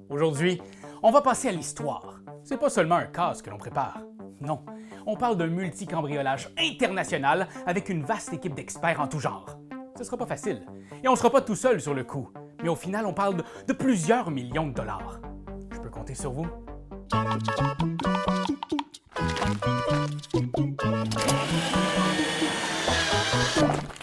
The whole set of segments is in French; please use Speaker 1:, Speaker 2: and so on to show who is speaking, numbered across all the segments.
Speaker 1: Aujourd'hui, on va passer à l'histoire. C'est pas seulement un casse que l'on prépare. Non, on parle d'un multicambriolage international avec une vaste équipe d'experts en tout genre. Ce sera pas facile, et on sera pas tout seul sur le coup, mais au final, on parle de plusieurs millions de dollars. Je peux compter sur vous?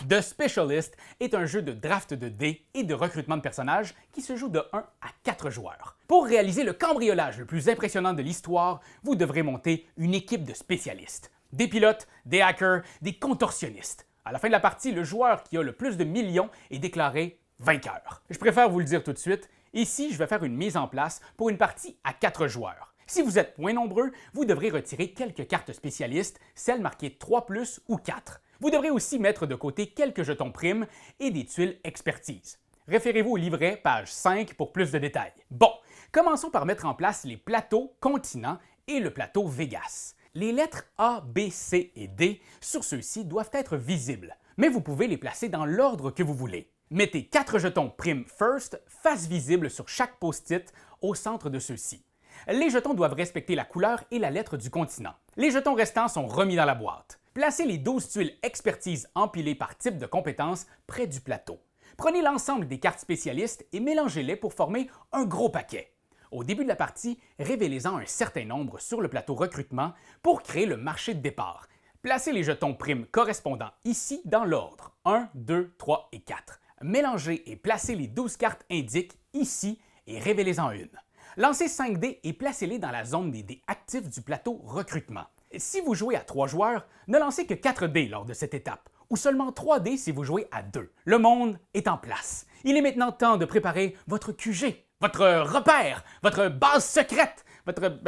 Speaker 1: The Specialist est un jeu de draft de dés et de recrutement de personnages qui se joue de 1 à 4 joueurs. Pour réaliser le cambriolage le plus impressionnant de l'histoire, vous devrez monter une équipe de spécialistes. Des pilotes, des hackers, des contorsionnistes. À la fin de la partie, le joueur qui a le plus de millions est déclaré vainqueur. Je préfère vous le dire tout de suite, ici je vais faire une mise en place pour une partie à 4 joueurs. Si vous êtes moins nombreux, vous devrez retirer quelques cartes spécialistes, celles marquées 3+ ou 4. Vous devrez aussi mettre de côté quelques jetons primes et des tuiles expertise. Référez-vous au livret, page 5 pour plus de détails. Bon, commençons par mettre en place les plateaux continents et le plateau Vegas. Les lettres A, B, C et D sur ceux-ci doivent être visibles, mais vous pouvez les placer dans l'ordre que vous voulez. Mettez 4 jetons prime first face visible sur chaque post-it au centre de ceux-ci. Les jetons doivent respecter la couleur et la lettre du continent. Les jetons restants sont remis dans la boîte. Placez les 12 tuiles expertise empilées par type de compétence près du plateau. Prenez l'ensemble des cartes spécialistes et mélangez-les pour former un gros paquet. Au début de la partie, révélez-en un certain nombre sur le plateau recrutement pour créer le marché de départ. Placez les jetons primes correspondants ici dans l'ordre 1, 2, 3 et 4. Mélangez et placez les 12 cartes indiques ici et révélez-en une. Lancez 5 dés et placez-les dans la zone des dés actifs du plateau recrutement. Si vous jouez à 3 joueurs, ne lancez que 4 dés lors de cette étape, ou seulement 3 dés si vous jouez à 2. Le monde est en place. Il est maintenant temps de préparer votre QG, votre repère, votre base secrète, votre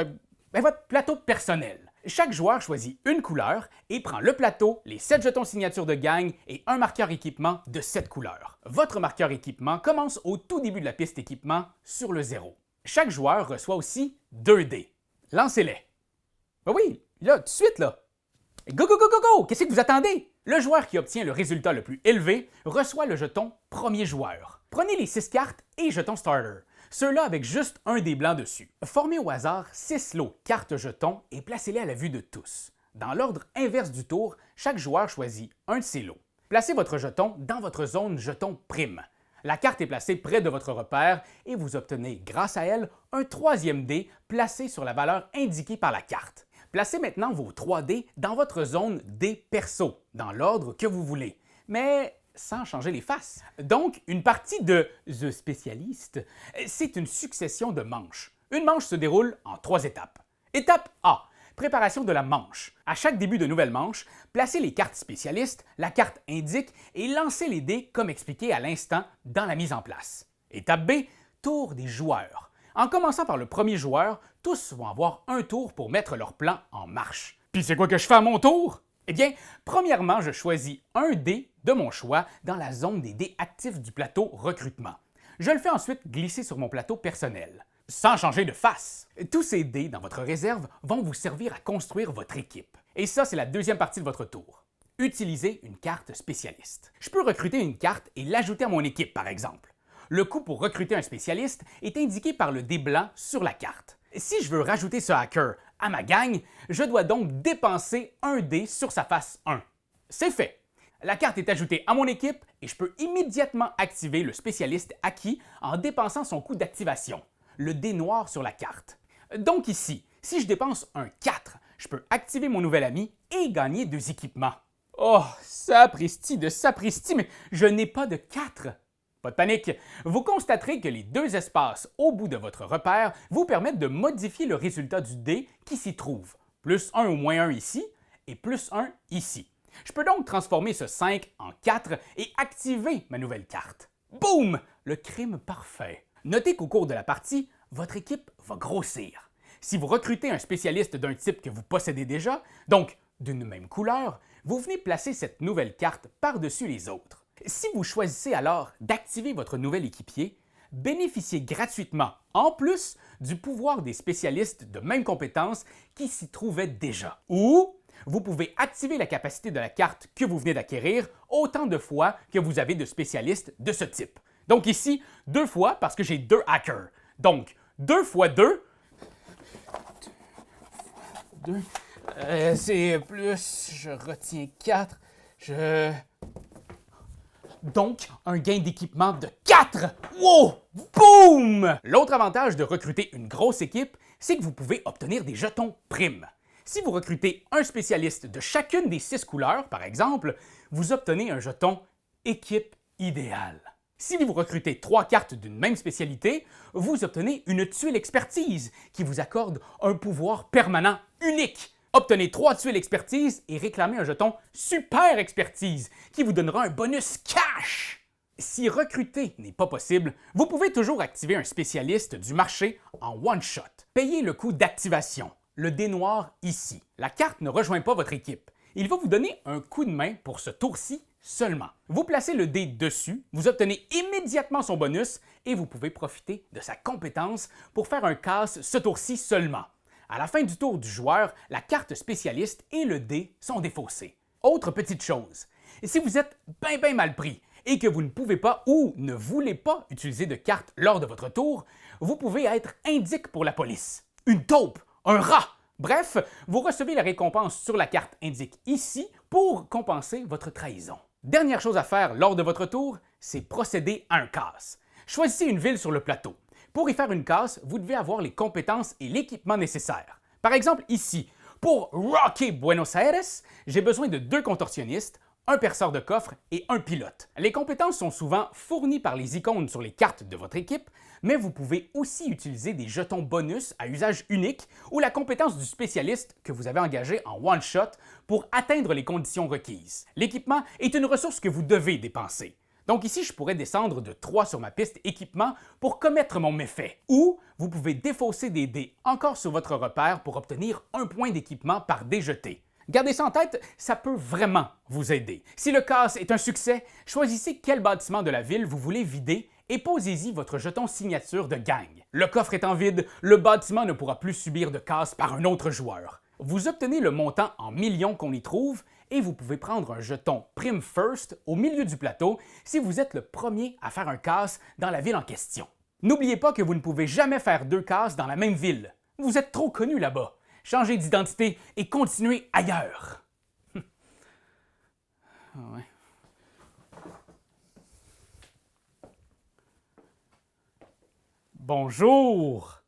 Speaker 1: plateau personnel. Chaque joueur choisit une couleur et prend le plateau, les 7 jetons signature de gang et un marqueur équipement de cette couleur. Votre marqueur équipement commence au tout début de la piste équipement sur le 0. Chaque joueur reçoit aussi 2 dés. Lancez-les. Ben oui, là, tout de suite, là. Go, go, go, go, go! Qu'est-ce que vous attendez? Le joueur qui obtient le résultat le plus élevé reçoit le jeton premier joueur. Prenez les 6 cartes et jetons starter, ceux-là avec juste un dé blanc dessus. Formez au hasard 6 lots cartes jetons et placez-les à la vue de tous. Dans l'ordre inverse du tour, chaque joueur choisit un de ces lots. Placez votre jeton dans votre zone jeton prime. La carte est placée près de votre repère et vous obtenez, grâce à elle, un 3e dé placé sur la valeur indiquée par la carte. Placez maintenant vos 3 dés dans votre zone dés perso, dans l'ordre que vous voulez, mais sans changer les faces. Donc, une partie de The Specialist, c'est une succession de manches. Une manche se déroule en 3 étapes. Étape A. Préparation de la manche. À chaque début de nouvelle manche, placez les cartes spécialistes, la carte indique et lancez les dés comme expliqué à l'instant dans la mise en place. Étape B. Tour des joueurs. En commençant par le premier joueur, tous vont avoir un tour pour mettre leur plan en marche. Puis c'est quoi que je fais à mon tour? Eh bien, premièrement, je choisis un dé de mon choix dans la zone des dés actifs du plateau recrutement. Je le fais ensuite glisser sur mon plateau personnel, sans changer de face. Tous ces dés dans votre réserve vont vous servir à construire votre équipe. Et ça, c'est la deuxième partie de votre tour. Utilisez une carte spécialiste. Je peux recruter une carte et l'ajouter à mon équipe, par exemple. Le coût pour recruter un spécialiste est indiqué par le dé blanc sur la carte. Si je veux rajouter ce hacker à ma gang, je dois donc dépenser un dé sur sa face 1. C'est fait. La carte est ajoutée à mon équipe et je peux immédiatement activer le spécialiste acquis en dépensant son coût d'activation, le dé noir sur la carte. Donc ici, si je dépense un 4, je peux activer mon nouvel ami et gagner 2 équipements. Oh, sapristi de sapristi, mais je n'ai pas de 4! Pas de panique, vous constaterez que les 2 espaces au bout de votre repère vous permettent de modifier le résultat du dé qui s'y trouve, plus 1 ou moins 1 ici et plus 1 ici. Je peux donc transformer ce 5 en 4 et activer ma nouvelle carte. Boum! Le crime parfait. Notez qu'au cours de la partie, votre équipe va grossir. Si vous recrutez un spécialiste d'un type que vous possédez déjà, donc d'une même couleur, vous venez placer cette nouvelle carte par-dessus les autres. Si vous choisissez alors d'activer votre nouvel équipier, bénéficiez gratuitement, en plus, du pouvoir des spécialistes de même compétence qui s'y trouvaient déjà. Ou vous pouvez activer la capacité de la carte que vous venez d'acquérir autant de fois que vous avez de spécialistes de ce type. Donc ici, 2 fois parce que j'ai 2 hackers. Donc, 2 fois 2... 2... c'est plus... Je retiens 4... Donc, un gain d'équipement de 4! Wow! Boum! L'autre avantage de recruter une grosse équipe, c'est que vous pouvez obtenir des jetons primes. Si vous recrutez un spécialiste de chacune des 6 couleurs, par exemple, vous obtenez un jeton équipe idéale. Si vous recrutez 3 cartes d'une même spécialité, vous obtenez une tuile expertise qui vous accorde un pouvoir permanent unique. Obtenez 3 tuiles expertise et réclamez un jeton super expertise qui vous donnera un bonus cash. Si recruter n'est pas possible, vous pouvez toujours activer un spécialiste du marché en one-shot. Payez le coût d'activation, le dé noir ici. La carte ne rejoint pas votre équipe. Il va vous donner un coup de main pour ce tour-ci seulement. Vous placez le dé dessus, vous obtenez immédiatement son bonus et vous pouvez profiter de sa compétence pour faire un casse ce tour-ci seulement. À la fin du tour du joueur, la carte spécialiste et le dé sont défaussés. Autre petite chose, si vous êtes bien mal pris et que vous ne pouvez pas ou ne voulez pas utiliser de carte lors de votre tour, vous pouvez être indique pour la police. Une taupe, un rat, bref, vous recevez la récompense sur la carte indique ici pour compenser votre trahison. Dernière chose à faire lors de votre tour, c'est procéder à un casse. Choisissez une ville sur le plateau. Pour y faire une casse, vous devez avoir les compétences et l'équipement nécessaires. Par exemple, ici, pour rocker Buenos Aires, j'ai besoin de 2 contorsionnistes, un perceur de coffre et un pilote. Les compétences sont souvent fournies par les icônes sur les cartes de votre équipe, mais vous pouvez aussi utiliser des jetons bonus à usage unique ou la compétence du spécialiste que vous avez engagé en one-shot pour atteindre les conditions requises. L'équipement est une ressource que vous devez dépenser. Donc ici, je pourrais descendre de 3 sur ma piste équipement pour commettre mon méfait. Ou vous pouvez défausser des dés encore sur votre repère pour obtenir 1 point d'équipement par dé jeté. Gardez ça en tête, ça peut vraiment vous aider. Si le casse est un succès, choisissez quel bâtiment de la ville vous voulez vider et posez-y votre jeton signature de gang. Le coffre étant vide, le bâtiment ne pourra plus subir de casse par un autre joueur. Vous obtenez le montant en millions qu'on y trouve et vous pouvez prendre un jeton Prime First au milieu du plateau si vous êtes le premier à faire un casse dans la ville en question. N'oubliez pas que vous ne pouvez jamais faire 2 casses dans la même ville. Vous êtes trop connu là-bas. Changez d'identité et continuez ailleurs. Ouais. Bonjour!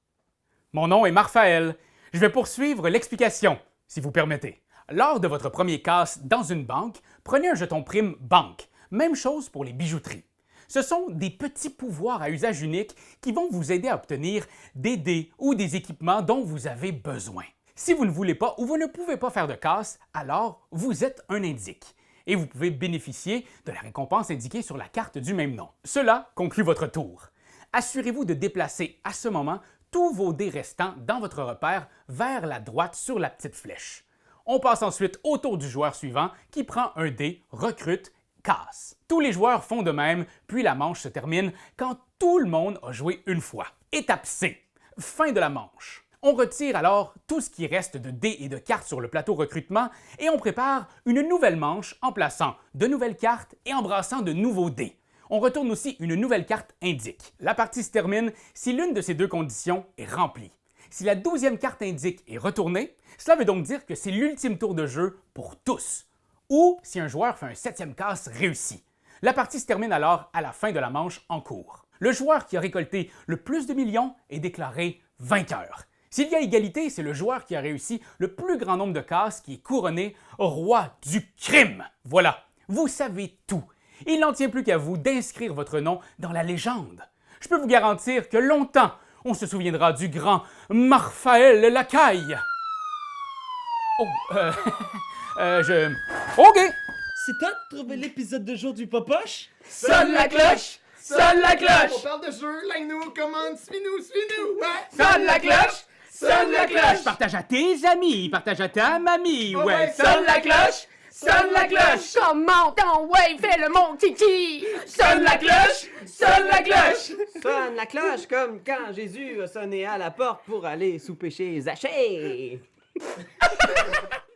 Speaker 1: Mon nom est Marfael. Je vais poursuivre l'explication, si vous permettez. Lors de votre premier casse dans une banque, prenez un jeton prime banque. Même chose pour les bijouteries. Ce sont des petits pouvoirs à usage unique qui vont vous aider à obtenir des dés ou des équipements dont vous avez besoin. Si vous ne voulez pas ou vous ne pouvez pas faire de casse, alors vous êtes un indique et vous pouvez bénéficier de la récompense indiquée sur la carte du même nom. Cela conclut votre tour. Assurez-vous de déplacer à ce moment tous vos dés restants dans votre repère vers la droite sur la petite flèche. On passe ensuite au tour du joueur suivant qui prend un dé, recrute, casse. Tous les joueurs font de même, puis la manche se termine quand tout le monde a joué une fois. Étape C. Fin de la manche. On retire alors tout ce qui reste de dés et de cartes sur le plateau recrutement et on prépare une nouvelle manche en plaçant de nouvelles cartes et en brassant de nouveaux dés. On retourne aussi une nouvelle carte indique. La partie se termine si l'une de ces 2 conditions est remplie. Si la 12e carte indique est retournée, cela veut donc dire que c'est l'ultime tour de jeu pour tous. Ou si un joueur fait un 7e casse réussi. La partie se termine alors à la fin de la manche en cours. Le joueur qui a récolté le plus de millions est déclaré vainqueur. S'il y a égalité, c'est le joueur qui a réussi le plus grand nombre de casses qui est couronné roi du crime. Voilà, vous savez tout. Il n'en tient plus qu'à vous d'inscrire votre nom dans la légende. Je peux vous garantir que longtemps, on se souviendra du grand Marfael Lacaille. Oh, OK!
Speaker 2: C'est toi de trouver l'épisode de jour du Popoche?
Speaker 1: Sonne la cloche! Sonne la cloche!
Speaker 3: On parle de jeu, like-nous, commande, suis-nous, ouais!
Speaker 1: Sonne la cloche! Sonne la cloche! Partage à tes amis, partage à ta mamie,
Speaker 3: Oh
Speaker 1: ouais!
Speaker 3: ouais,
Speaker 1: Sonne la cloche! Sonne la cloche!
Speaker 4: Commente en wave, fais le mon titi!
Speaker 1: Sonne la cloche! Sonne la cloche!
Speaker 5: Sonne la cloche comme quand Jésus a sonné à la porte pour aller souper chez Zachée.